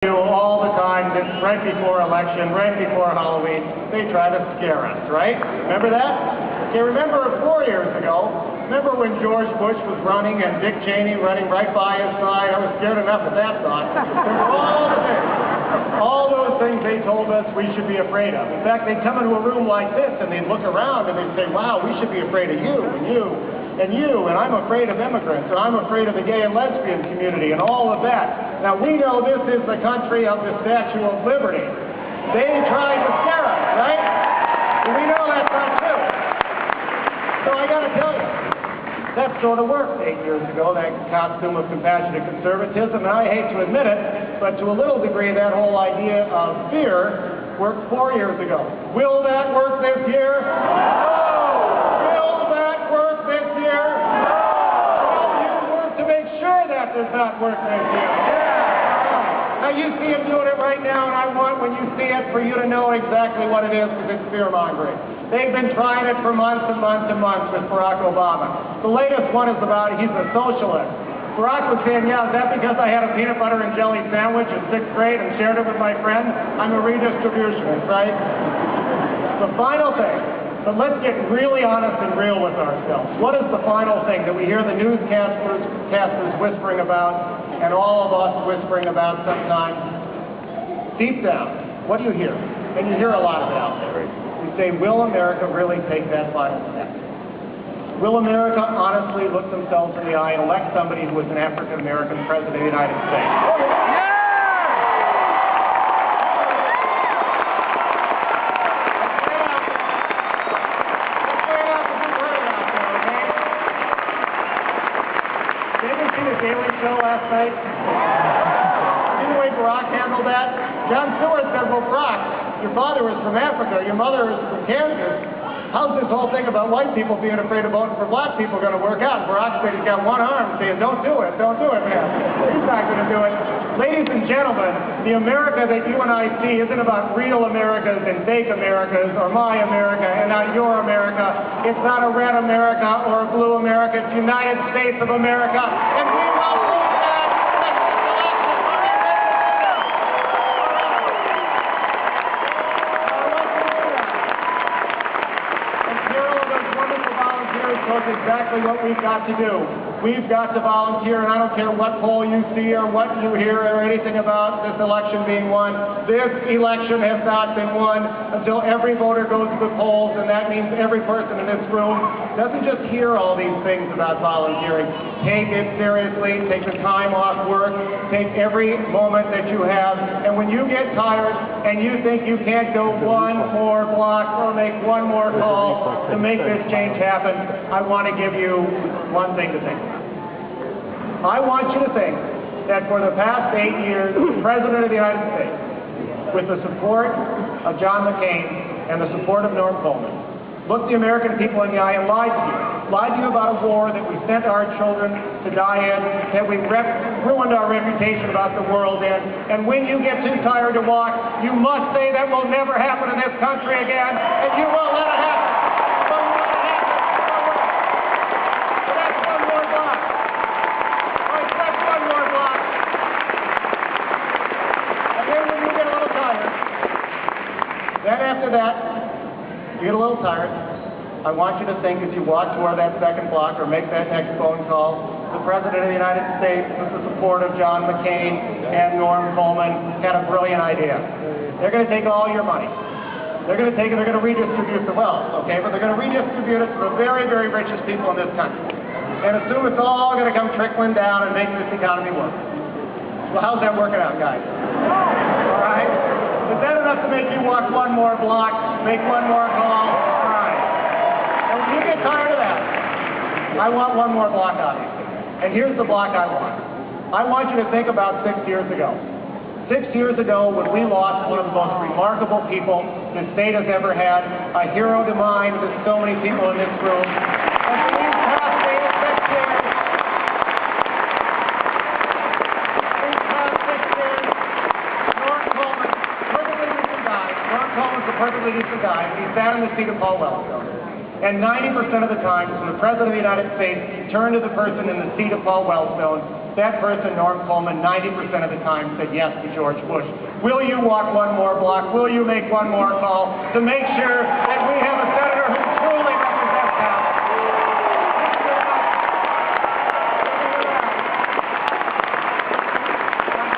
All the time, right before election, right before Halloween, they try to scare us, right? Remember that? Okay, remember 4 years ago, remember when George Bush was running and Dick Cheney running right by his side? I was scared enough of that thought. All those things they told us we should be afraid of. In fact, they'd come into a room like this and they'd look around and they'd say, wow, we should be afraid of you and you. And I'm afraid of immigrants, and I'm afraid of the gay and lesbian community, and all of that. Now, we know this is the country of the Statue of Liberty. They tried to scare us, right? And we know that's not true. So I got to tell you, that sort of worked 8 years ago, that costume of compassionate conservatism, and I hate to admit it, but to a little degree, that whole idea of fear worked 4 years ago. Will that work this year? Does not work this year. Now you see him doing it right now, and I want, when you see it, for you to know exactly what it is, because it's fear-mongering. They've been trying it for months and months and months with Barack Obama. The latest one is about he's a socialist. Barack was saying, yeah, is that because I had a peanut butter and jelly sandwich in 6th grade and shared it with my friend? I'm a redistributionist, right? The final thing. But let's get really honest and real with ourselves. What is the final thing that we hear the newscasters whispering about, and all of us whispering about sometimes? Deep down, what do you hear? And you hear a lot of it out there. You say, will America really take that final step? Will America honestly look themselves in the eye and elect somebody who is an African-American president of the United States? Daily Show last night? See the way Barack handled that? Jon Stewart said, well, Barack, your father was from Africa, your mother is from Kansas. How's this whole thing about white people being afraid of voting for black people going to work out? Barack said he's got one arm saying, don't do it, man. He's not going to do it. Ladies and gentlemen, the America that you and I see isn't about real Americas and fake Americas or my America and not your America. It's not a red America or a blue America. It's the United States of America. And we will lose that And Carol and those wonderful volunteers told us exactly what we've got to do. We've got to volunteer, and I don't care what poll you see or what you hear or anything about this election being won. This election has not been won until every voter goes to the polls, and that means every person in this room doesn't just hear all these things about volunteering. Take it seriously, take the time off work, take every moment that you have, and when you get tired and you think you can't go one more block or make one more call to make this change happen, I want to give you one thing to think about. I want you to think that for the past 8 years, the President of the United States, with the support of John McCain and the support of Norm Coleman, looked the American people in the eye and lied to you. Lied to you about a war that we sent our children to die in, that we ruined our reputation about the world in. And when you get too tired to walk, you must say that will never happen in this country again, and you won't let it happen. Then after that, you get a little tired. I want you to think as you walk toward that second block or make that next phone call, the President of the United States, with the support of John McCain and Norm Coleman, had a brilliant idea. They're going to take all your money. They're going to take it, they're going to redistribute the wealth, okay? But they're going to redistribute it to the very, very richest people in this country. And assume it's all going to come trickling down and make this economy work. Well, how's that working out, guys? All right? Is that enough to make you walk one more block, make one more call? All right. And when you get tired of that, I want one more block out of you. And here's the block I want. I want you to think about 6 years ago. 6 years ago, when we lost one of the most remarkable people this state has ever had, a hero to mind with so many people in this room. And for these past 6 years, perfectly decent guy. He sat in the seat of Paul Wellstone. And 90% of the time, when the President of the United States turned to the person in the seat of Paul Wellstone, that person, Norm Coleman, 90% of the time said yes to George Bush. Will you walk one more block? Will you make one more call to make sure that we have a senator who truly represents us?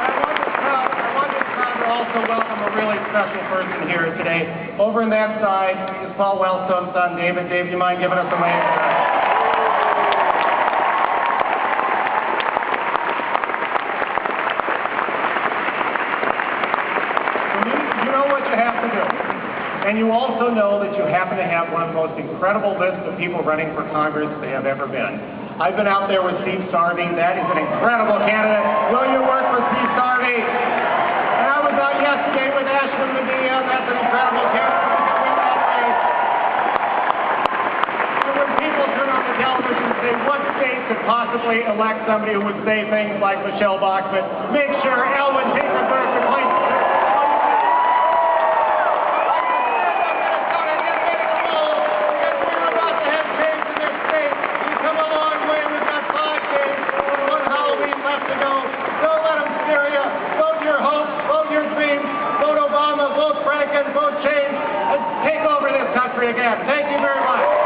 I want this crowd to also welcome a really special person here today. Over on that side is Paul Wellstone's son, David. Dave, do you mind giving us a wave? And you also know that you happen to have one of the most incredible lists of people running for Congress they have ever been. I've been out there with Steve Sarvey. That is an incredible candidate. Will you work for Steve Sarvey? And I was out yesterday with Ashton Medea. That's an incredible candidate. And when people turn on the television and say, what state could possibly elect somebody who would say things like Michelle Bachmann, make sure Elwyn Hindenburg replaces her. Vote Obama, vote Franken, vote change, and take over this country again. Thank you very much.